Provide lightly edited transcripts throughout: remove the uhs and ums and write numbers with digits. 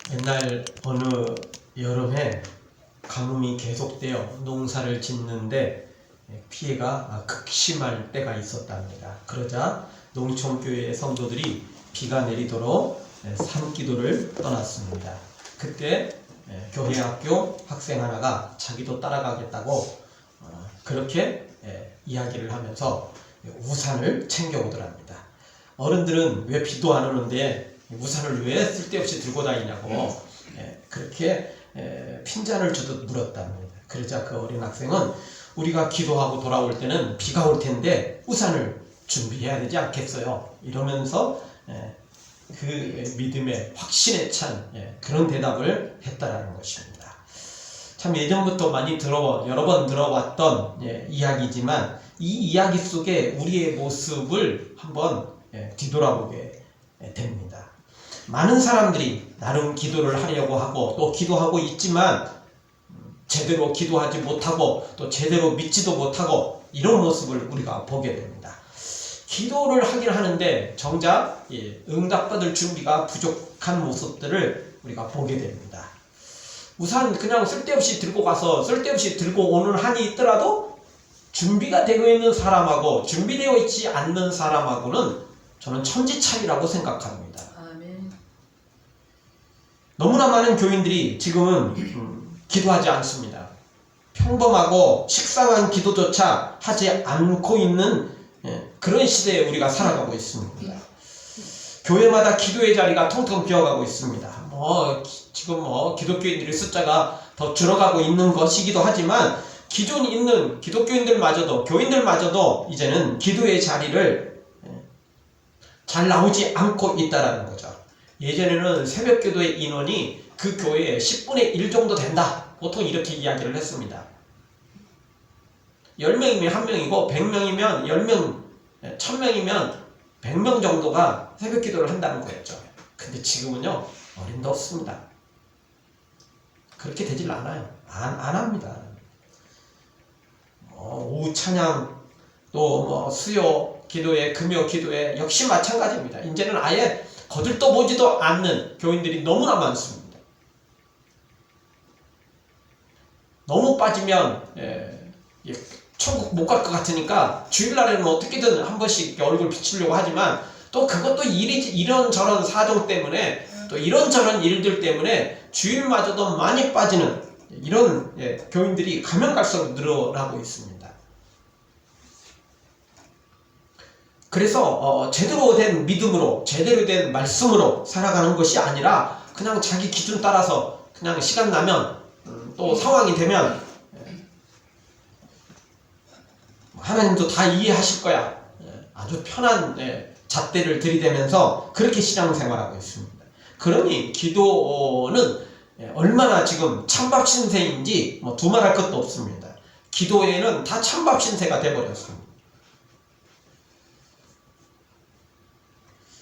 옛날 어느 여름에 가뭄이 계속되어 농사를 짓는데 피해가 극심할 때가 있었답니다. 그러자 농촌교회 성도들이 비가 내리도록 산기도를 떠났습니다. 그때 교회 학교 학생 하나가 자기도 따라가겠다고 그렇게 이야기를 하면서 우산을 챙겨오더랍니다. 어른들은 왜 비도 안 오는데 우산을 왜 쓸데없이 들고 다니냐고 그렇게 핀잔을 주듯 물었답니다. 그러자 그 어린 학생은 우리가 기도하고 돌아올 때는 비가 올 텐데 우산을 준비해야 되지 않겠어요? 이러면서 그 믿음의 확신에 찬 그런 대답을 했다라는 것입니다. 참 예전부터 많이 여러 번 들어왔던 이야기지만 이 이야기 속에 우리의 모습을 한번 뒤돌아보게 됩니다. 많은 사람들이 나름 기도를 하려고 하고 또 기도하고 있지만 제대로 기도하지 못하고 또 제대로 믿지도 못하고 이런 모습을 우리가 보게 됩니다. 기도를 하긴 하는데 정작 응답받을 준비가 부족한 모습들을 우리가 보게 됩니다. 우산 그냥 쓸데없이 들고 가서 쓸데없이 들고 오는 한이 있더라도 준비가 되어 있는 사람하고 준비되어 있지 않는 사람하고는 저는 천지 차이라고 생각합니다. 아멘. 너무나 많은 교인들이 지금은 기도하지 않습니다. 평범하고 식상한 기도조차 하지 않고 있는 그런 시대에 우리가 살아가고 있습니다. 교회마다 기도의 자리가 텅텅 비어가고 있습니다. 지금 기독교인들의 숫자가 더 줄어가고 있는 것이기도 하지만 기존 있는 기독교인들마저도 교인들마저도 이제는 기도의 자리를 잘 나오지 않고 있다라는 거죠. 예전에는 새벽 기도의 인원이 그 교회의 10분의 1 정도 된다. 보통 이렇게 이야기를 했습니다. 10명이면 1명이고 100명이면 10명, 1000명이면 100명 정도가 새벽 기도를 한다는 거였죠. 근데 지금은요, 어림도 없습니다. 그렇게 되질 않아요. 안 합니다. 오후 찬양, 또 수요 기도회, 금요 기도회 역시 마찬가지입니다. 이제는 아예 거들떠 보지도 않는 교인들이 너무나 많습니다. 너무 빠지면 천국 못 갈 것 같으니까 주일날에는 어떻게든 한 번씩 얼굴 비추려고 하지만 또 그것도 이런저런 사정 때문에 또 이런저런 일들 때문에 주일마저도 많이 빠지는 이런 교인들이 가면 갈수록 늘어나고 있습니다. 그래서 제대로 된 믿음으로 제대로 된 말씀으로 살아가는 것이 아니라 그냥 자기 기준 따라서 그냥 시간 나면 또 상황이 되면 하나님도 다 이해하실 거야. 아주 편한 잣대를 들이대면서 그렇게 신앙생활하고 있습니다. 그러니 기도는 얼마나 지금 찬밥 신세인지 두말할 것도 없습니다. 기도에는 다 찬밥 신세가 돼버렸습니다.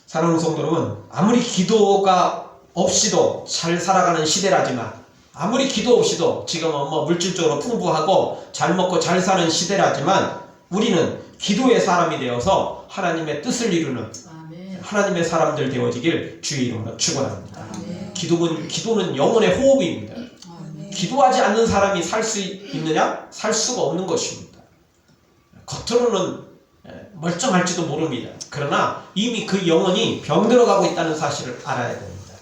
사랑하는 성도 여러분, 아무리 기도가 없이도 잘 살아가는 시대라지만 아무리 기도 없이도 지금은 물질적으로 풍부하고 잘 먹고 잘 사는 시대라지만 우리는 기도의 사람이 되어서 하나님의 뜻을 이루는 아멘. 하나님의 사람들 되어지길 주의 이름으로 축원합니다. 아멘. 기도는 영혼의 호흡입니다. 아멘. 기도하지 않는 사람이 살 수 있느냐? 살 수가 없는 것입니다. 겉으로는 멀쩡할지도 모릅니다. 그러나 이미 그 영혼이 병들어가고 있다는 사실을 알아야 됩니다.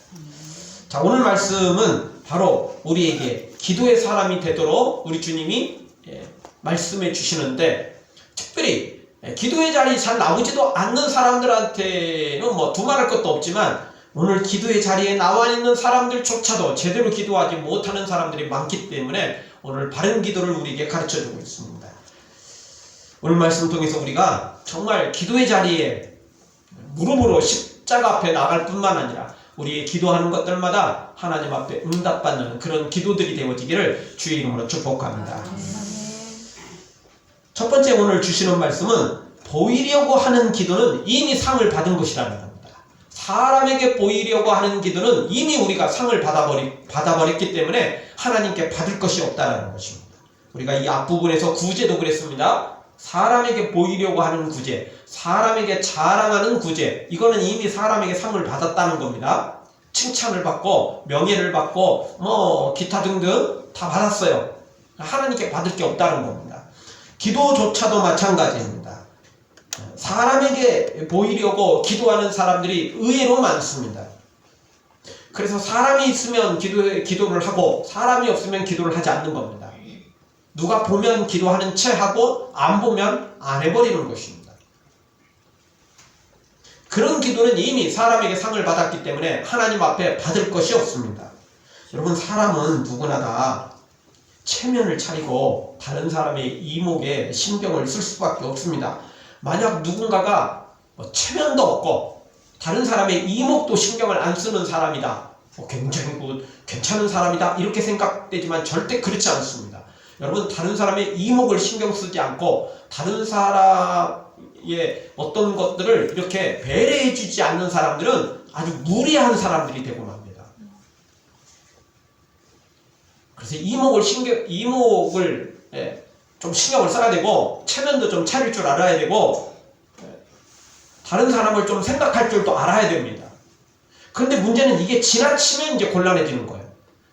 자, 오늘 말씀은 바로 우리에게 기도의 사람이 되도록 우리 주님이 말씀해 주시는데 특별히 기도의 자리 잘 나오지도 않는 사람들한테는 두말할 것도 없지만 오늘 기도의 자리에 나와 있는 사람들조차도 제대로 기도하지 못하는 사람들이 많기 때문에 오늘 바른 기도를 우리에게 가르쳐주고 있습니다. 오늘 말씀 통해서 우리가 정말 기도의 자리에 무릎으로 십자가 앞에 나갈 뿐만 아니라 우리의 기도하는 것들마다 하나님 앞에 응답받는 그런 기도들이 되어지기를 주의 이름으로 축복합니다. 첫 번째 오늘 주시는 말씀은 보이려고 하는 기도는 이미 상을 받은 것이라는 겁니다. 사람에게 보이려고 하는 기도는 이미 우리가 상을 받아버렸기 때문에 하나님께 받을 것이 없다는 것입니다. 우리가 이 앞부분에서 구제도 그랬습니다. 사람에게 보이려고 하는 구제, 사람에게 자랑하는 구제, 이거는 이미 사람에게 상을 받았다는 겁니다. 칭찬을 받고 명예를 받고 뭐 기타 등등 다 받았어요. 하나님께 받을 게 없다는 겁니다. 기도조차도 마찬가지입니다. 사람에게 보이려고 기도하는 사람들이 의외로 많습니다. 그래서 사람이 있으면 기도를 하고 사람이 없으면 기도를 하지 않는 겁니다. 누가 보면 기도하는 채 하고 안 보면 안 해버리는 것입니다. 그런 기도는 이미 사람에게 상을 받았기 때문에 하나님 앞에 받을 것이 없습니다. 여러분, 사람은 누구나 다 체면을 차리고 다른 사람의 이목에 신경을 쓸 수밖에 없습니다. 만약 누군가가 체면도 없고 다른 사람의 이목도 신경을 안 쓰는 사람이다, 굉장히 괜찮은 사람이다 이렇게 생각되지만 절대 그렇지 않습니다. 여러분, 다른 사람의 이목을 신경 쓰지 않고 다른 사람의 어떤 것들을 이렇게 배려해 주지 않는 사람들은 아주 무례한 사람들이 되고 맙니다. 그래서 이목을 좀 신경을 써야 되고 체면도 좀 차릴 줄 알아야 되고 다른 사람을 좀 생각할 줄도 알아야 됩니다. 그런데 문제는 이게 지나치면 이제 곤란해지는 거예요.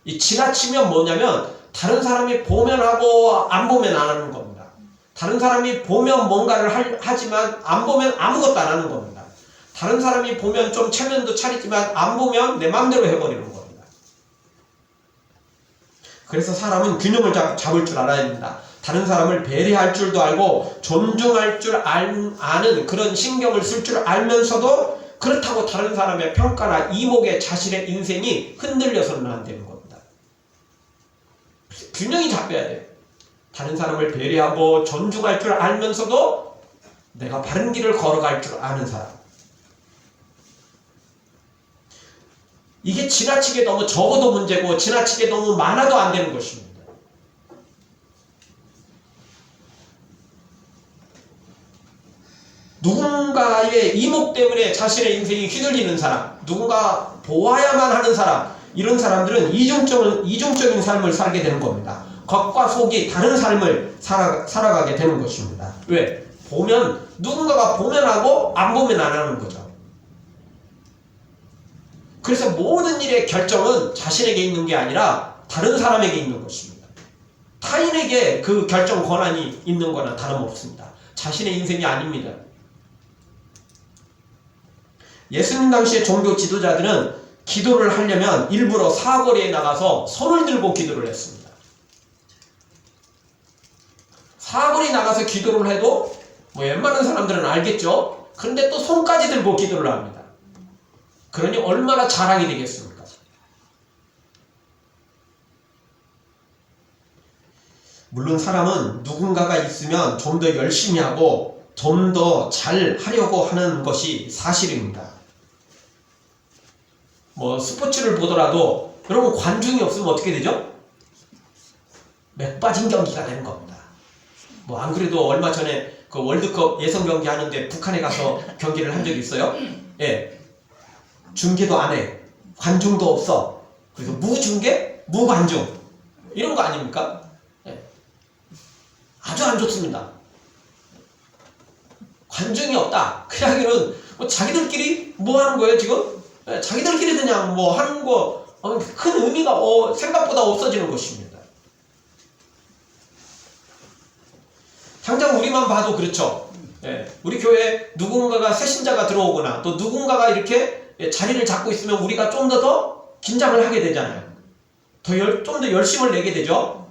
이 지나치면 뭐냐면 다른 사람이 보면 하고 안 보면 안 하는 겁니다. 다른 사람이 보면 뭔가를 하지만 안 보면 아무것도 안 하는 겁니다. 다른 사람이 보면 좀 체면도 차리지만 안 보면 내 마음대로 해버리는 겁니다. 그래서 사람은 균형을 잡을 줄 알아야 됩니다. 다른 사람을 배려할 줄도 알고 존중할 줄 아는 그런 신경을 쓸 줄 알면서도 그렇다고 다른 사람의 평가나 이목에 자신의 인생이 흔들려서는 안 되는 겁니다. 균형이 잡혀야 돼요. 다른 사람을 배려하고 존중할 줄 알면서도 내가 바른 길을 걸어갈 줄 아는 사람. 이게 지나치게 너무 적어도 문제고 지나치게 너무 많아도 안 되는 것입니다. 누군가의 이목 때문에 자신의 인생이 휘둘리는 사람, 누군가 보아야만 하는 사람, 이런 사람들은 이중적인 삶을 살게 되는 겁니다. 겉과 속이 다른 삶을 살아가게 되는 것입니다. 왜? 누군가가 보면 하고 안 보면 안 하는 거죠. 그래서 모든 일의 결정은 자신에게 있는 게 아니라 다른 사람에게 있는 것입니다. 타인에게 그 결정 권한이 있는 거나 다름없습니다. 자신의 인생이 아닙니다. 예수님 당시의 종교 지도자들은 기도를 하려면 일부러 사거리에 나가서 손을 들고 기도를 했습니다. 사거리 나가서 기도를 해도 웬만한 사람들은 알겠죠. 그런데 또 손까지 들고 기도를 합니다. 그러니 얼마나 자랑이 되겠습니까? 물론 사람은 누군가가 있으면 좀 더 열심히 하고 좀 더 잘 하려고 하는 것이 사실입니다. 스포츠를 보더라도 여러분, 관중이 없으면 어떻게 되죠? 맥 빠진 경기가 되는 겁니다. 안 그래도 얼마 전에 그 월드컵 예선 경기 하는데 북한에 가서 경기를 한 적이 있어요. 예. 중계도 안 해. 관중도 없어. 그래서 무중계, 무관중. 이런 거 아닙니까? 예. 아주 안 좋습니다. 관중이 없다. 그 이야기는 자기들끼리 뭐 하는 거예요, 지금? 예, 자기들끼리 그냥 하는 거, 큰 의미가 생각보다 없어지는 것입니다. 당장 우리만 봐도 그렇죠. 예, 우리 교회에 누군가가 새신자가 들어오거나 또 누군가가 이렇게 자리를 잡고 있으면 우리가 좀 더 긴장을 하게 되잖아요. 좀 더 열심을 내게 되죠.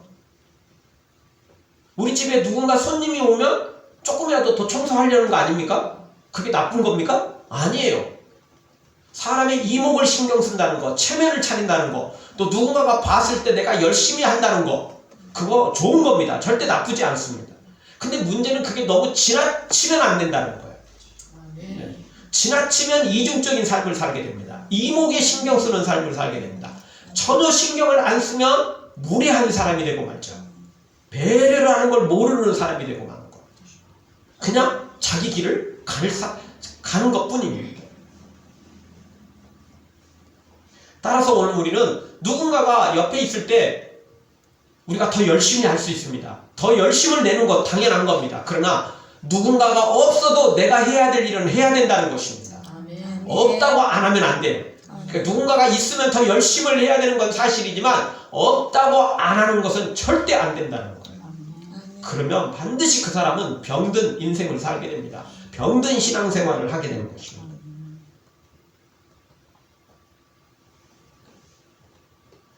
우리 집에 누군가 손님이 오면 조금이라도 더 청소하려는 거 아닙니까? 그게 나쁜 겁니까? 아니에요. 사람의 이목을 신경 쓴다는 거, 체면을 차린다는 거, 또 누군가가 봤을 때 내가 열심히 한다는 거, 그거 좋은 겁니다. 절대 나쁘지 않습니다. 근데 문제는 그게 너무 지나치면 안 된다는 거예요. 네. 지나치면 이중적인 삶을 살게 됩니다. 이목에 신경 쓰는 삶을 살게 됩니다. 전혀 신경을 안 쓰면 무례한 사람이 되고 말죠. 배려를 하는 걸 모르는 사람이 되고 마는 거. 그냥 자기 길을 가는 것 뿐입니다. 따라서 오늘 우리는 누군가가 옆에 있을 때 우리가 더 열심히 할 수 있습니다. 더 열심을 내는 것 당연한 겁니다. 그러나 누군가가 없어도 내가 해야 될 일은 해야 된다는 것입니다. 아멘. 없다고 안 하면 안 돼요. 아멘. 그러니까 누군가가 있으면 더 열심을 해야 되는 건 사실이지만 없다고 안 하는 것은 절대 안 된다는 거예요. 그러면 반드시 그 사람은 병든 인생을 살게 됩니다. 병든 신앙생활을 하게 되는 것입니다.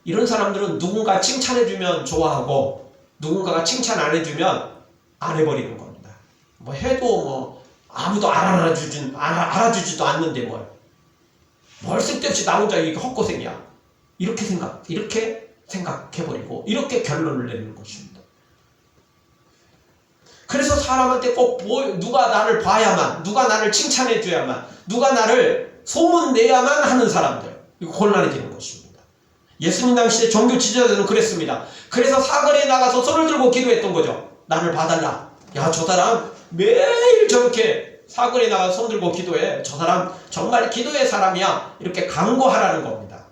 이런 사람들은 누군가 칭찬해주면 좋아하고 누군가가 칭찬 안 해주면 안 해버리는 겁니다. 뭐 해도 뭐 아무도 알아주지도 않는데 뭘 쓸데없이 나 혼자 이렇게 헛고생이야. 이렇게 생각해버리고 이렇게 결론을 내리는 것입니다. 그래서 사람한테 꼭 누가 나를 봐야만, 누가 나를 칭찬해줘야만, 누가 나를 소문내야만 하는 사람들, 이거 곤란해지는 것입니다. 예수님 당시에 종교 지도자들은 그랬습니다. 그래서 사거리에 나가서 손을 들고 기도했던 거죠. 나를 봐달라. 야, 저 사람 매일 저렇게 사거리에 나가서 손 들고 기도해. 저 사람 정말 기도의 사람이야. 이렇게 강구하라는 겁니다.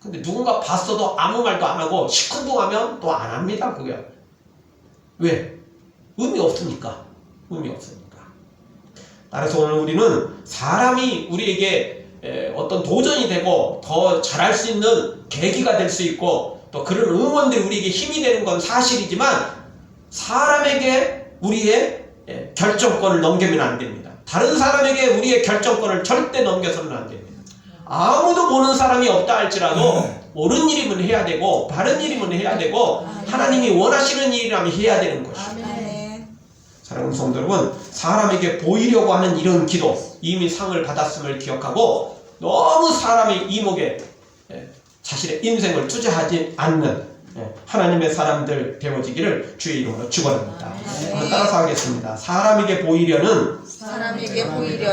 근데 누군가 봤어도 아무 말도 안 하고 시큰둥하면 또 안 합니다. 그게 왜? 의미 없으니까. 따라서 오늘 우리는 사람이 우리에게 어떤 도전이 되고 더 잘할 수 있는 계기가 될 수 있고 또 그런 응원들이 우리에게 힘이 되는 건 사실이지만 사람에게 우리의 결정권을 넘기면 안 됩니다. 다른 사람에게 우리의 결정권을 절대 넘겨서는 안 됩니다. 아무도 보는 사람이 없다 할지라도 옳은 일이면 해야 되고 바른 일이면 해야 되고 하나님이 원하시는 일이라면 해야 되는 것입니다. 사랑하는 성도 여러분, 사람에게 보이려고 하는 이런 기도 이미 상을 받았음을 기억하고 너무 사람의 이목에 자신의 인생을 투자하지 않는 하나님의 사람들 되어지기를 주의 이름으로 축원합니다. 한번 따라서 하겠습니다. 사람에게 보이려는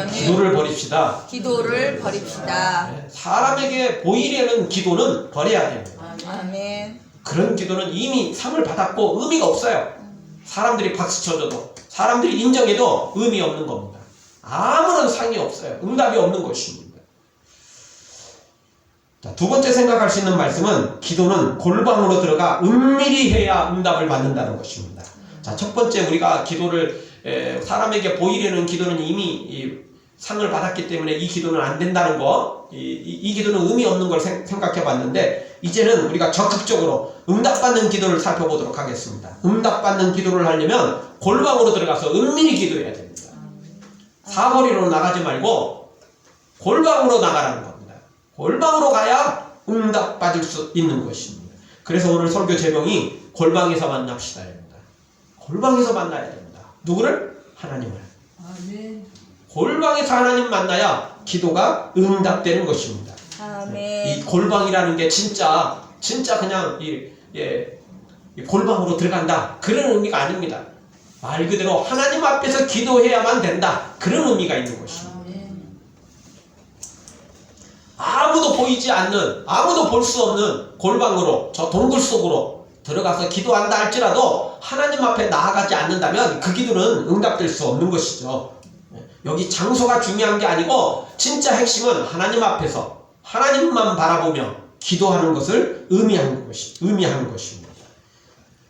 기도를 버립시다. 사람에게 보이려는 기도는 버려야 됩니다. 아멘. 그런 기도는 이미 상을 받았고 의미가 없어요. 사람들이 박수 쳐줘도 사람들이 인정해도 의미 없는 겁니다. 아무런 상이 없어요. 응답이 없는 것입니다. 자, 두 번째 생각할 수 있는 말씀은 기도는 골방으로 들어가 은밀히 해야 응답을 받는다는 것입니다. 자, 첫 번째 우리가 기도를 사람에게 보이려는 기도는 이미 상을 받았기 때문에 이 기도는 안 된다는 거, 이 기도는 의미 없는 걸 생각해 봤는데 이제는 우리가 적극적으로 응답받는 기도를 살펴보도록 하겠습니다. 응답받는 기도를 하려면 골방으로 들어가서 은밀히 기도해야 됩니다. 사거리로 나가지 말고 골방으로 나가라는 겁니다. 골방으로 가야 응답받을 수 있는 것입니다. 그래서 오늘 설교 제목이 골방에서 만납시다입니다. 골방에서 만나야 됩니다. 누구를? 하나님을. 아멘. 골방에서 하나님 만나야 기도가 응답되는 것입니다. 아멘. 이 골방이라는 게 진짜 그냥 이 골방으로 들어간다 그런 의미가 아닙니다. 말 그대로 하나님 앞에서 기도해야만 된다 그런 의미가 있는 것입니다. 아무도 보이지 않는, 아무도 볼 수 없는 골방으로, 저 동굴 속으로 들어가서 기도한다 할지라도 하나님 앞에 나아가지 않는다면 그 기도는 응답될 수 없는 것이죠. 여기 장소가 중요한 게 아니고 진짜 핵심은 하나님 앞에서 하나님만 바라보며 기도하는 것을 의미하는 것입니다.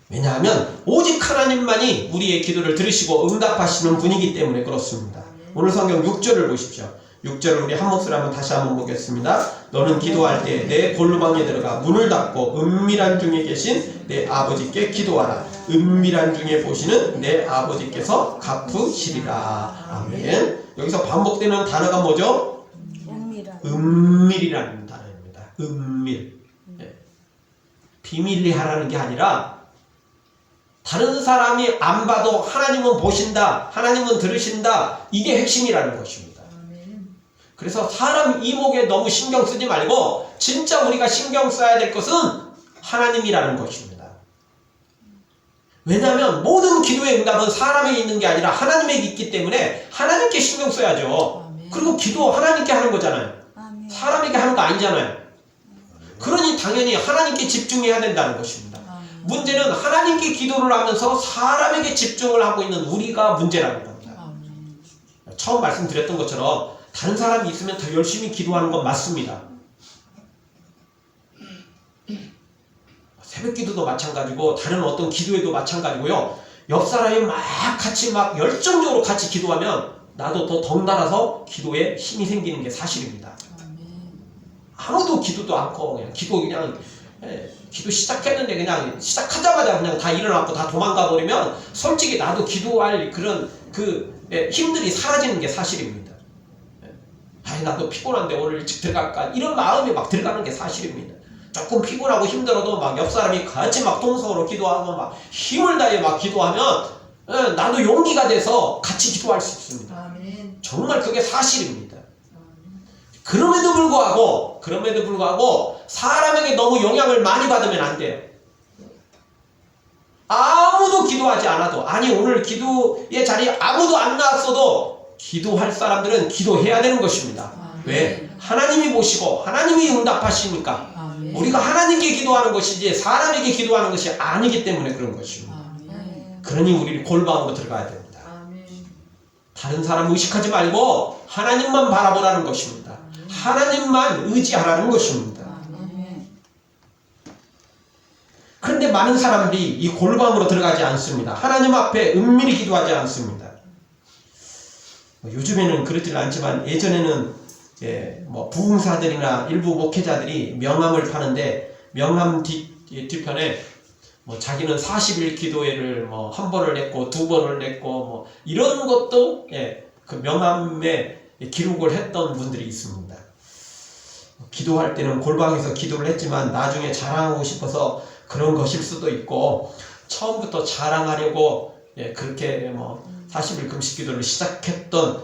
왜냐하면 오직 하나님만이 우리의 기도를 들으시고 응답하시는 분이기 때문에 그렇습니다. 오늘 성경 6절을 보십시오. 6절을 우리 한 목소리 한번 다시 한번 보겠습니다. 너는 기도할 때 내 골방에 들어가 문을 닫고 은밀한 중에 계신 내 아버지께 기도하라. 은밀한 중에 보시는 내 아버지께서 갚으시리라. 아멘. 여기서 반복되는 단어가 뭐죠? 은밀이라는 단어입니다. 은밀. 비밀리 하라는 게 아니라 다른 사람이 안 봐도 하나님은 보신다, 하나님은 들으신다, 이게 핵심이라는 것입니다. 그래서 사람 이목에 너무 신경 쓰지 말고 진짜 우리가 신경 써야 될 것은 하나님이라는 것입니다. 왜냐하면 모든 기도의 응답은 사람에게 있는 게 아니라 하나님에게 있기 때문에 하나님께 신경 써야죠. 그리고 기도 하나님께 하는 거잖아요. 사람에게 하는 거 아니잖아요. 그러니 당연히 하나님께 집중해야 된다는 것입니다. 문제는 하나님께 기도를 하면서 사람에게 집중을 하고 있는 우리가 문제라는 겁니다. 처음 말씀드렸던 것처럼 다른 사람이 있으면 더 열심히 기도하는 건 맞습니다. 새벽 기도도 마찬가지고 다른 어떤 기도에도 마찬가지고요. 옆 사람이 같이 열정적으로 같이 기도하면 나도 더 덩달아서 기도에 힘이 생기는 게 사실입니다. 아무도 기도도 않고 그냥 기도 시작했는데 그냥 시작하자마자 그냥 다 일어나고 다 도망가 버리면 솔직히 나도 기도할 그런 힘들이 사라지는 게 사실입니다. 아이 나도 피곤한데 오늘 일찍 들어갈까 이런 마음이 막 들어가는 게 사실입니다. 조금 피곤하고 힘들어도 막 옆 사람이 같이 막 통성으로 기도하고 막 힘을 다해 막 기도하면 나도 용기가 돼서 같이 기도할 수 있습니다. 아멘. 정말 그게 사실입니다. 그럼에도 불구하고 사람에게 너무 영향을 많이 받으면 안 돼요. 아무도 기도하지 않아도 아니 오늘 기도의 자리에 아무도 안 나왔어도 기도할 사람들은 기도해야 되는 것입니다. 왜? 하나님이 보시고 하나님이 응답하시니까 아멘. 우리가 하나님께 기도하는 것이지 사람에게 기도하는 것이 아니기 때문에 그런 것입니다. 아멘. 그러니 우리는 골방으로 들어가야 됩니다. 아멘. 다른 사람 의식하지 말고 하나님만 바라보라는 것입니다. 하나님만 의지하라는 것입니다. 아멘. 그런데 많은 사람들이 이 골방으로 들어가지 않습니다. 하나님 앞에 은밀히 기도하지 않습니다. 요즘에는 그렇지는 않지만 예전에는 부흥사들이나 일부 목회자들이 명함을 파는데 명함 뒤편에 자기는 40일 기도회를 한 번을 냈고 두 번을 냈고 이런 것도 그 명함에 기록을 했던 분들이 있습니다. 기도할 때는 골방에서 기도를 했지만 나중에 자랑하고 싶어서 그런 것일 수도 있고 처음부터 자랑하려고 그렇게 40일 금식 기도를 시작했던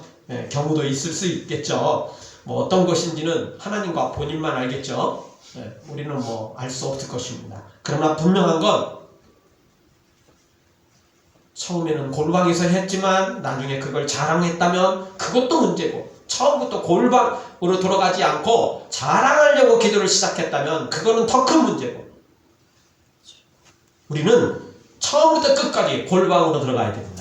경우도 있을 수 있겠죠. 어떤 것인지는 하나님과 본인만 알겠죠. 우리는 알 수 없을 것입니다. 그러나 분명한 건 처음에는 골방에서 했지만 나중에 그걸 자랑했다면 그것도 문제고 처음부터 골방으로 돌아가지 않고 자랑하려고 기도를 시작했다면 그거는 더 큰 문제고 우리는 처음부터 끝까지 골방으로 들어가야 됩니다.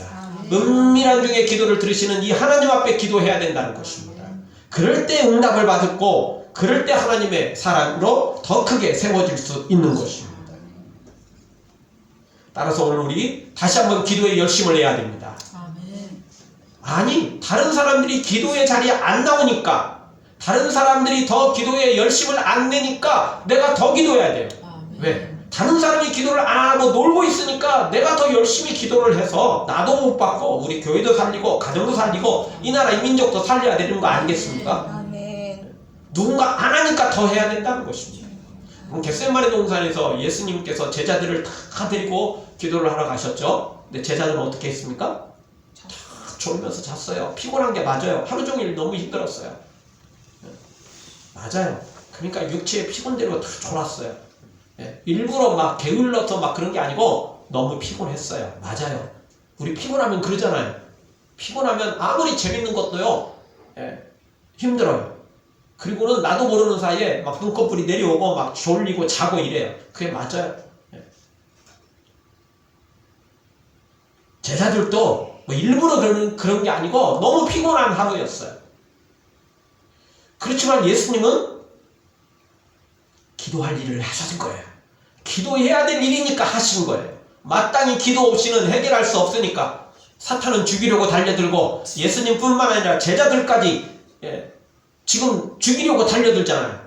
은밀한 중에 기도를 들으시는 이 하나님 앞에 기도해야 된다는 것입니다. 그럴 때 응답을 받고 그럴 때 하나님의 사랑으로 더 크게 세워질 수 있는 것입니다. 따라서 오늘 우리 다시 한번 기도에 열심을 내야 됩니다. 아니 다른 사람들이 기도의 자리에 안 나오니까 다른 사람들이 더 기도에 열심을 안 내니까 내가 더 기도해야 돼요. 왜? 다른 사람이 기도를 안 하고 놀고 있으니까 내가 더 열심히 기도를 해서 나도 못 받고 우리 교회도 살리고 가정도 살리고 이 나라 이 민족도 살려야 되는 거 아니겠습니까? 아멘. 누군가 안 하니까 더 해야 된다는 것입니다. 겟세마네 동산에서 예수님께서 제자들을 다 데리고 기도를 하러 가셨죠. 근데 제자들은 어떻게 했습니까? 다 졸면서 잤어요. 피곤한 게 맞아요. 하루 종일 너무 힘들었어요. 맞아요. 그러니까 육체의 피곤대로 다 졸았어요. 일부러 막 게을러서 막 그런 게 아니고 너무 피곤했어요. 맞아요. 우리 피곤하면 그러잖아요. 피곤하면 아무리 재밌는 것도요 힘들어요. 그리고는 나도 모르는 사이에 막 눈꺼풀이 내려오고 막 졸리고 자고 이래요. 그게 맞아요. 제자들도 일부러 그런 게 아니고 너무 피곤한 하루였어요. 그렇지만 예수님은 기도할 일을 하신 거예요. 기도해야 될 일이니까 하신 거예요. 마땅히 기도 없이는 해결할 수 없으니까 사탄은 죽이려고 달려들고 예수님뿐만 아니라 제자들까지 지금 죽이려고 달려들잖아요.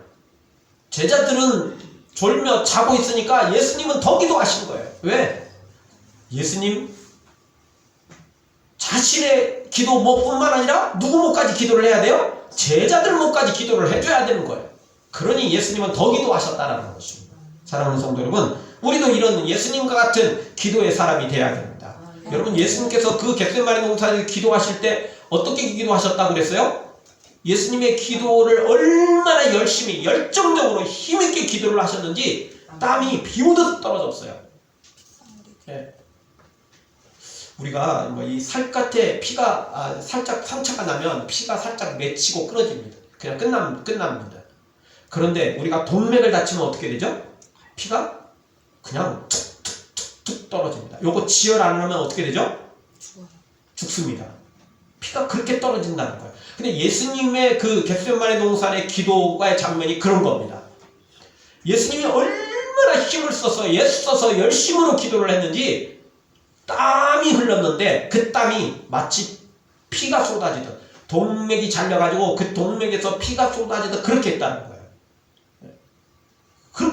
제자들은 졸며 자고 있으니까 예수님은 더 기도하신 거예요. 왜? 예수님 자신의 기도 뿐만 아니라 누구 목까지 기도를 해야 돼요? 제자들 목까지 기도를 해줘야 되는 거예요. 그러니 예수님은 더 기도하셨다라는 것입니다. 사랑하는 성도 여러분, 우리도 이런 예수님과 같은 기도의 사람이 되어야 됩니다. 여러분, 예수님께서 그 겟세마네 동산에서 기도하실 때 어떻게 기도하셨다고 그랬어요? 예수님의 기도를 얼마나 열심히 열정적으로 힘있게 기도를 하셨는지 땀이 비 오듯 떨어졌어요. 우리가 이 살갗에 피가 살짝 상처가 나면 피가 살짝 맺히고 끊어집니다. 그냥 끝납니다. 그런데 우리가 동맥을 다치면 어떻게 되죠? 피가 그냥 툭툭툭툭 떨어집니다. 요거 지혈 안 하면 어떻게 되죠? 죽습니다. 피가 그렇게 떨어진다는 거예요. 근데 예수님의 그 겟세마네 동산의 기도의 장면이 그런 겁니다. 예수님이 얼마나 힘을 써서 애써서 열심으로 기도를 했는지 땀이 흘렀는데 그 땀이 마치 피가 쏟아지듯 동맥이 잘려가지고 그 동맥에서 피가 쏟아지듯 그렇게 했다는 거예요.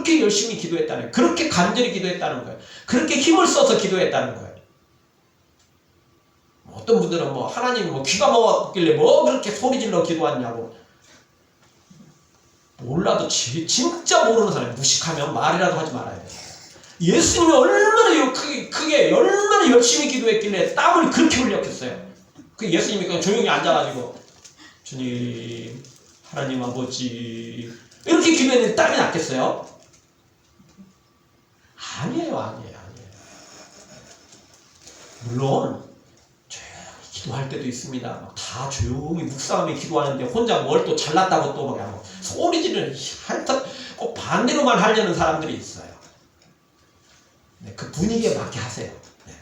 그렇게 열심히 기도했다는 거예요. 그렇게 간절히 기도했다는 거예요. 그렇게 힘을 써서 기도했다는 거예요. 어떤 분들은 뭐 하나님 뭐 귀가 먹었길래 뭐 그렇게 소리질러 기도하냐고. 몰라도 진짜 모르는 사람이 무식하면 말이라도 하지 말아야 돼요. 예수님이 얼마나 크게 얼마나 열심히 기도했길래 땀을 그렇게 흘렸겠어요. 그 예수님이 그냥 조용히 앉아가지고 주님 하나님 아버지 이렇게 기도했는데 땀이 났겠어요? 아니에요. 물론 조용히 기도할 때도 있습니다. 다 조용히 묵상하며 기도하는데 혼자 뭘 또 잘났다고 또 그냥 소리 지르는 하여튼 꼭 반대로만 하려는 사람들이 있어요. 네, 그 분위기에 맞게 하세요. 네.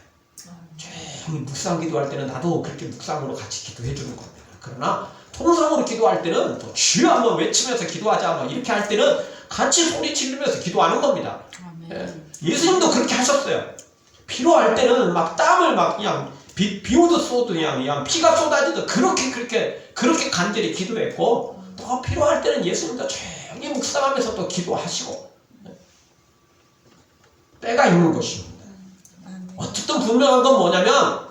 조용히 묵상 기도할 때는 나도 그렇게 묵상으로 같이 기도해 주는 겁니다. 그러나 통성으로 기도할 때는 또 주여 한번 외치면서 기도하자 뭐 이렇게 할 때는 같이 소리 지르면서 기도하는 겁니다. 네. 예수님도 그렇게 하셨어요. 필요할 때는 막 땀을 막 그냥 비 오듯 쏘듯 그냥 피가 쏟아지듯 그렇게 간절히 기도했고 또 필요할 때는 예수님도 조용히 묵상하면서 또 기도하시고 때가 있는 것입니다. 어쨌든 분명한 건 뭐냐면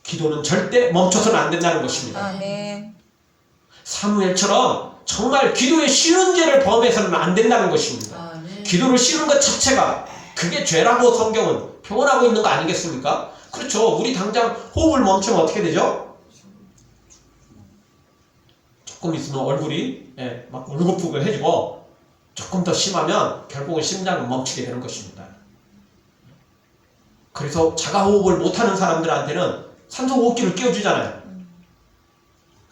기도는 절대 멈춰서는 안 된다는 것입니다. 아멘. 사무엘처럼 정말 기도의 쉬운 죄를 범해서는 안 된다는 것입니다. 기도를 쉬는 것 자체가 그게 죄라고 성경은 표현하고 있는 거 아니겠습니까? 그렇죠. 우리 당장 호흡을 멈추면 어떻게 되죠? 조금 있으면 얼굴이 막 울긋불긋 해지고 조금 더 심하면 결국은 심장은 멈추게 되는 것입니다. 그래서 자가호흡을 못하는 사람들한테는 산소호흡기를 끼워주잖아요.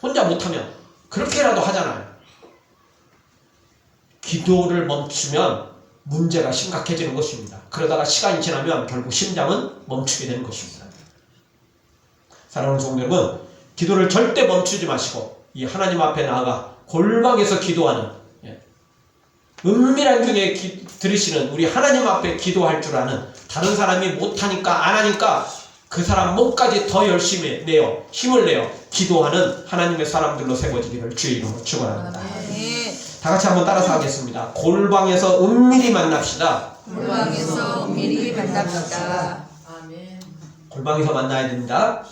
혼자 못하면 그렇게라도 하잖아요. 기도를 멈추면 문제가 심각해지는 것입니다. 그러다가 시간이 지나면 결국 심장은 멈추게 되는 것입니다. 사랑하는 성도 여러분, 기도를 절대 멈추지 마시고 이 하나님 앞에 나아가 골방에서 기도하는 은밀한 중에 들으시는 우리 하나님 앞에 기도할 줄 아는 다른 사람이 못하니까 안 하니까 그 사람 몸까지 더 열심히 내어 힘을 내어 기도하는 하나님의 사람들로 세워지기를 주의 이름으로 축원합니다. 다 같이 한번 따라서 하겠습니다. 골방에서 은밀히 만납시다. 골방에서 은밀히 만납시다. 아멘. 골방에서 만나야 됩니다.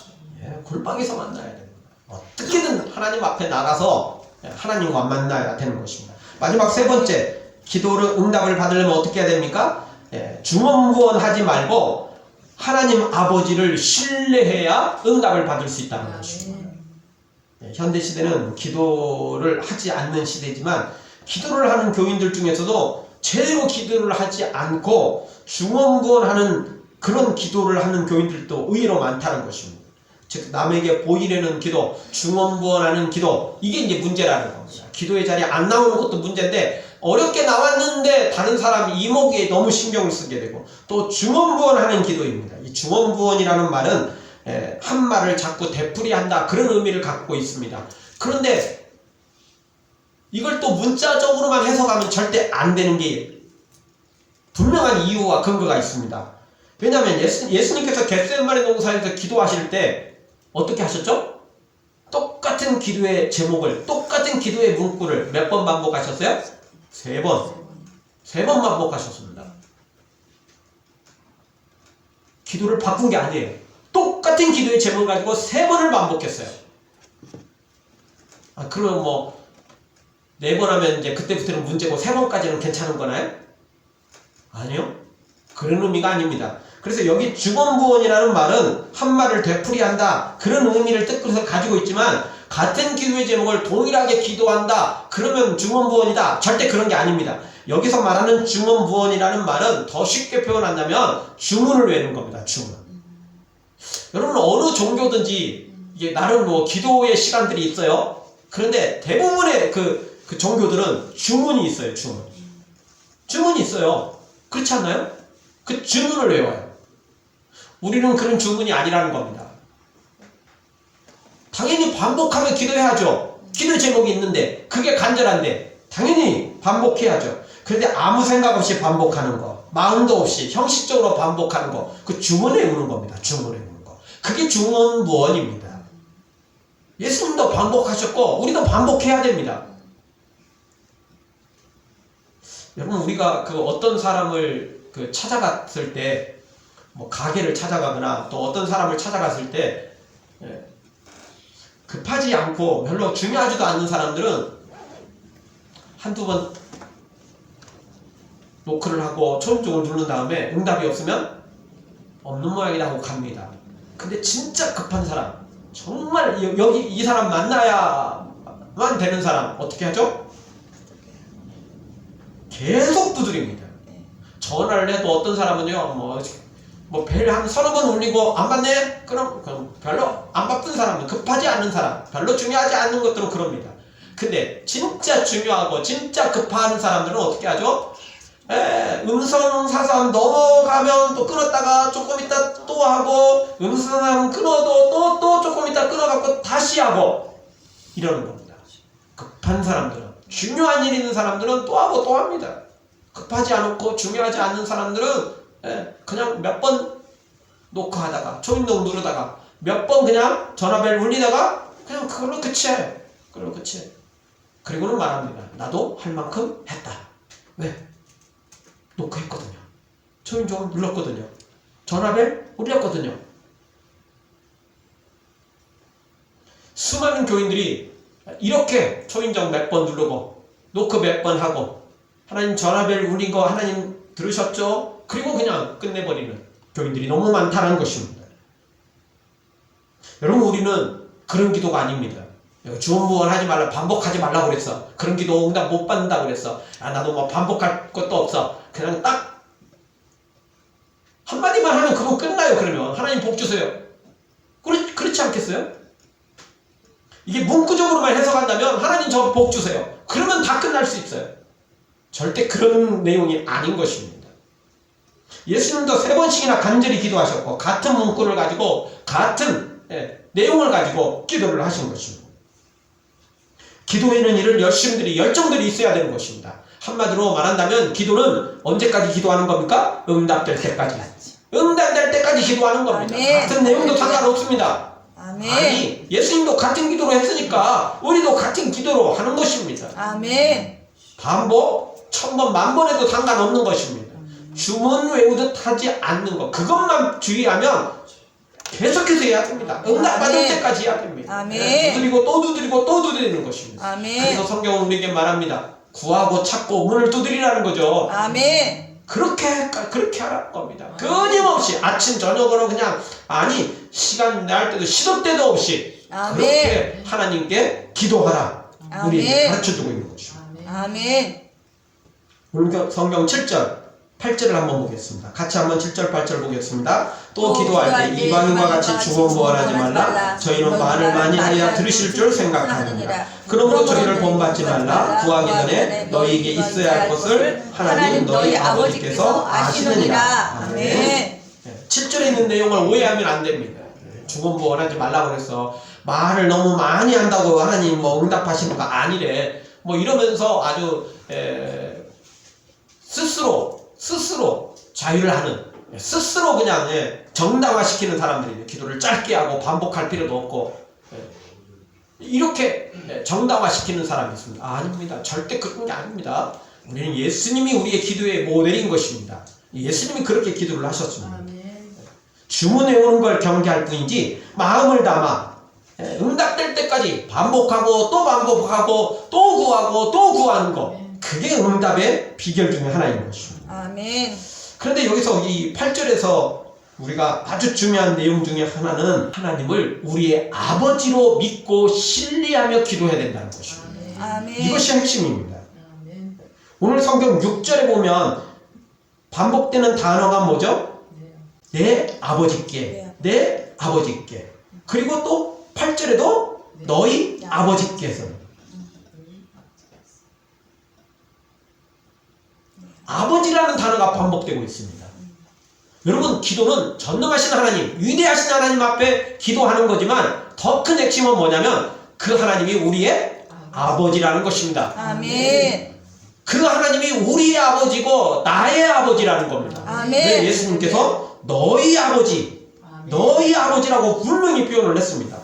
골방에서 만나야 됩니다. 어떻게든 하나님 앞에 나가서 하나님과 만나야 되는 것입니다. 마지막 세 번째, 기도를 응답을 받으려면 어떻게 해야 됩니까? 중언부언하지 말고 하나님 아버지를 신뢰해야 응답을 받을 수 있다는 것입니다. 현대 시대는 기도를 하지 않는 시대지만 기도를 하는 교인들 중에서도 제대로 기도를 하지 않고 중언부언하는 그런 기도를 하는 교인들도 의외로 많다는 것입니다. 즉 남에게 보이려는 기도, 중언부언하는 기도, 이게 이제 문제라는 겁니다. 기도의 자리에 안 나오는 것도 문제인데 어렵게 나왔는데 다른 사람이 이목에 너무 신경을 쓰게 되고 또 중언부언하는 기도입니다. 이 중언부언이라는 말은 한 말을 자꾸 되풀이한다 그런 의미를 갖고 있습니다. 그런데 이걸 또 문자적으로만 해석하면 절대 안 되는 게 분명한 이유와 근거가 있습니다. 왜냐하면 예수님께서 겟세마네 동산에서 기도하실 때 어떻게 하셨죠? 똑같은 기도의 제목을, 똑같은 기도의 문구를 몇 번 반복하셨어요? 세 번 반복하셨습니다. 기도를 바꾼 게 아니에요. 똑같은 기도의 제목을 가지고 세 번을 반복했어요. 그러면 뭐 네 번 하면 이제 그때부터는 문제고 세 번까지는 괜찮은 거나요? 아니요. 그런 의미가 아닙니다. 그래서 여기 중언부언이라는 말은 한 말을 되풀이한다 그런 의미를 뜻해서 가지고 있지만 같은 기도의 제목을 동일하게 기도한다 그러면 중언부언이다 절대 그런 게 아닙니다. 여기서 말하는 중언부언이라는 말은 더 쉽게 표현한다면 주문을 외우는 겁니다. 주문. 여러분 어느 종교든지 이게 나름 뭐 기도의 시간들이 있어요. 그런데 대부분의 그 종교들은 주문이 있어요. 주문이 있어요. 그렇지 않나요? 그 주문을 외워요. 우리는 그런 주문이 아니라는 겁니다. 당연히 반복하며 기도해야죠. 기도 제목이 있는데 그게 간절한데 당연히 반복해야죠. 그런데 아무 생각 없이 반복하는 거, 마음도 없이 형식적으로 반복하는 거, 그 주문에 우는 겁니다. 주문에 우는 거. 그게 중언부언입니다. 예수님도 반복하셨고 우리도 반복해야 됩니다. 여러분 우리가 그 어떤 사람을 그 찾아갔을 때 뭐 가게를 찾아가거나 또 어떤 사람을 찾아갔을 때 급하지 않고 별로 중요하지도 않는 사람들은 한두 번 노크를 하고 초인종을 누른 다음에 응답이 없으면 없는 모양이다 하고 갑니다. 근데 진짜 급한 사람, 정말 여기 이 사람 만나야만 되는 사람 어떻게 하죠? 계속 두드립니다. 전화를 해도 어떤 사람은요 뭐 벨 한 서너 번 울리고 안 받네? 그럼 별로 안 바쁜 사람은, 급하지 않은 사람, 별로 중요하지 않는 것들은 그럽니다. 근데 진짜 중요하고 진짜 급한 사람들은 어떻게 하죠? 음성 사선 넘어가면 또 끊었다가 조금 있다 또 하고, 음성 사선 끊어도 또 조금 있다 끊어갖고 다시 하고 이러는 겁니다. 급한 사람들은, 중요한 일 있는 사람들은 또 하고 또 합니다. 급하지 않고 중요하지 않는 사람들은 그냥 몇 번 노크하다가 초인종 누르다가 몇 번 그냥 전화벨 울리다가 그냥 그걸로 끝이에요. 그걸로 끝이에요. 그리고는 말합니다. 나도 할 만큼 했다. 왜? 노크했거든요. 초인종 눌렀거든요. 전화벨 울렸거든요. 수많은 교인들이 이렇게 초인종 몇 번 누르고 노크 몇 번 하고 하나님 전화벨 울린 거 하나님 들으셨죠? 그리고 그냥 끝내버리는 교인들이 너무 많다는 것입니다. 여러분 우리는 그런 기도가 아닙니다. 주원부원 하지 말라, 반복하지 말라고 그랬어. 그런 기도 응답 못 받는다고 그랬어. 나도 뭐 반복할 것도 없어. 그냥 딱 한마디만 하면 그거 끝나요. 그러면 하나님 복 주세요. 그렇지 않겠어요? 이게 문구적으로만 해석한다면 하나님 저 복 주세요. 그러면 다 끝날 수 있어요. 절대 그런 내용이 아닌 것입니다. 예수님도 3번씩이나 간절히 기도하셨고 같은 문구를 가지고 같은 내용을 가지고 기도를 하신 것입니다. 기도에는 이를 열심들이 열정들이 있어야 되는 것입니다. 한마디로 말한다면 기도는 언제까지 기도하는 겁니까? 응답될 때까지. 응답될 때까지 기도하는 겁니다. 아멘. 같은 내용도 상관없습니다. 아멘. 아니 예수님도 같은 기도로 했으니까 우리도 같은 기도로 하는 것입니다. 아멘. 반복 1000번 만번 해도 상관없는 것입니다. 주문 외우듯 하지 않는 것, 그것만 주의하면 계속해서 해야 됩니다. 응답 받을 때까지 해야 됩니다. 아멘. 두드리고 또 두드리고 또 두드리는 것입니다. 아멘. 그래서 성경은 우리에게 말합니다. 구하고 찾고 문을 두드리라는 거죠. 아멘. 그렇게 하라는 겁니다. 끊임없이 아침 저녁으로 그냥 시간 날 때도 시도 때도 없이 아멘. 그렇게 하나님께 기도하라. 우리에게 아멘. 가르쳐주고 있는 것이죠. 아멘. 오늘 성경 7절 8절을 한번 보겠습니다. 같이 한번 7절 8절 보겠습니다. 또 기도할 때 이방인과 같이 주원부원하지 말라. 저희는 말을 많이 하여 들으실 줄 생각하느니라. 그러므로 저희를 본받지 말라. 구하기 전에 너희에게 있어야 할 것을 하나님 너희 아버지께서 아시느니라. 아멘. 7절에 있는 내용을 오해하면 안 됩니다. 주원부원하지 말라고 그래서 말을 너무 많이 한다고 하나님 뭐 응답하시는 거 아니래. 뭐 이러면서 아주 스스로 자유를 하는, 스스로 그냥 정당화시키는 사람들이 기도를 짧게 하고 반복할 필요도 없고 이렇게 정당화시키는 사람이 있습니다. 아닙니다. 절대 그런 게 아닙니다. 우리는 예수님이 우리의 기도의 모델인 것입니다. 예수님이 그렇게 기도를 하셨습니다. 주문 외우는 걸 경계할 뿐이지 마음을 담아 응답될 때까지 반복하고 또 반복하고 또 구하고 또 구하는 것, 그게 응답의 비결 중에 하나인 것입니다. 아멘. 그런데 여기서 이 8절에서 우리가 아주 중요한 내용 중에 하나는 하나님을 우리의 아버지로 믿고 신뢰하며 기도해야 된다는 것입니다. 아멘. 이것이 핵심입니다. 오늘 성경 6절에 보면 반복되는 단어가 뭐죠? 내 아버지께, 내 아버지께. 그리고 또 8절에도 너희 아버지께서. 아버지라는 단어가 반복되고 있습니다. 여러분, 기도는 전능하신 하나님, 위대하신 하나님 앞에 기도하는 거지만 더 큰 핵심은 뭐냐면 그 하나님이 우리의 아버지라는 것입니다. 아멘. 그 하나님이 우리의 아버지고 나의 아버지라는 겁니다. 아멘. 네, 예수님께서 너희 아버지, 너희 아버지라고 분명히 표현을 했습니다.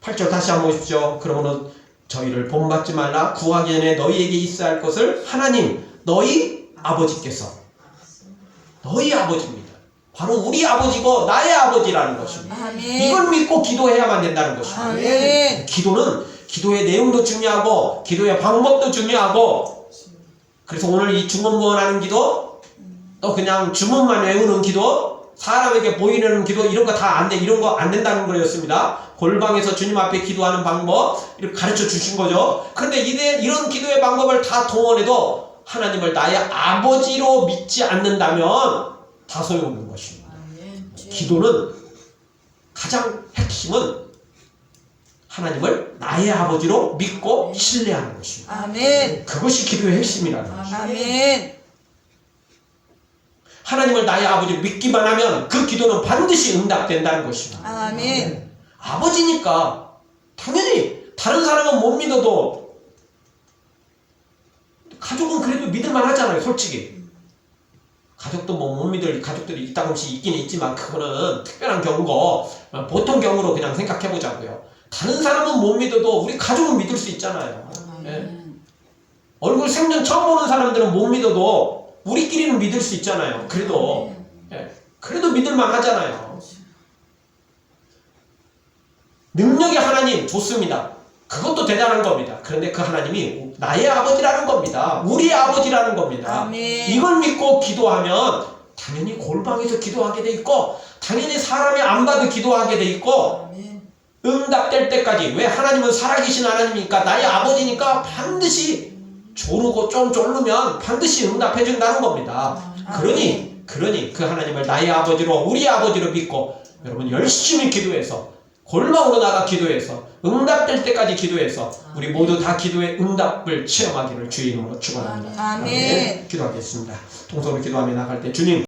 8절 다시 한번 보십시오. 그러므로 저희를 본받지 말라. 구하기 전에 너희에게 있어야 할 것을 하나님 너희 아버지께서, 너희 아버지입니다. 바로 우리 아버지고 나의 아버지라는 것입니다. 아멘. 이걸 믿고 기도해야만 된다는 것입니다. 아멘. 기도는 기도의 내용도 중요하고 기도의 방법도 중요하고, 그래서 오늘 이 주문무언하는 기도, 또 그냥 주문만 외우는 기도, 사람에게 보이는 기도, 이런 거 다 안 돼. 이런 거 안 된다는 거였습니다. 골방에서 주님 앞에 기도하는 방법 이렇게 가르쳐 주신 거죠. 그런데 이런 기도의 방법을 다 동원해도 하나님을 나의 아버지로 믿지 않는다면 다 소용없는 것입니다. 기도는 가장 핵심은 하나님을 나의 아버지로 믿고 신뢰하는 것입니다. 아멘. 그것이 기도의 핵심이라는 것입니다. 아멘. 하나님을 나의 아버지로 믿기만 하면 그 기도는 반드시 응답된다는 것입니다. 아멘. 아버지니까 당연히 다른 사람은 못 믿어도 가족은 그래도 믿을만 하잖아요, 솔직히. 가족도 뭐 못 믿을 가족들이 있다금씩 있긴 있지만 그거는 특별한 경우고 보통 경우로 그냥 생각해 보자고요. 다른 사람은 못 믿어도 우리 가족은 믿을 수 있잖아요. 예? 얼굴 생전 처음 보는 사람들은 못 믿어도 우리끼리는 믿을 수 있잖아요. 그래도 그래도 믿을만 하잖아요. 능력의 하나님 좋습니다. 그것도 대단한 겁니다. 그런데 그 하나님이 나의 아버지라는 겁니다. 우리의 아버지라는 겁니다. 아멘. 이걸 믿고 기도하면 당연히 골방에서 기도하게 돼 있고, 당연히 사람이 안 봐도 기도하게 돼 있고, 응답될 때까지. 왜? 하나님은 살아계신 하나님이니까, 나의 아버지니까 반드시 조르고 좀 졸르면 반드시 응답해 준다는 겁니다. 그러니 그 하나님을 나의 아버지로, 우리 아버지로 믿고 여러분 열심히 기도해서, 골방으로 나가 기도해서, 응답될 때까지 기도해서 우리 모두 다 기도의 응답을 체험하기를 주의 이름으로 축원합니다. 아멘. 기도하겠습니다. 통성으로 기도하며 나갈 때 주님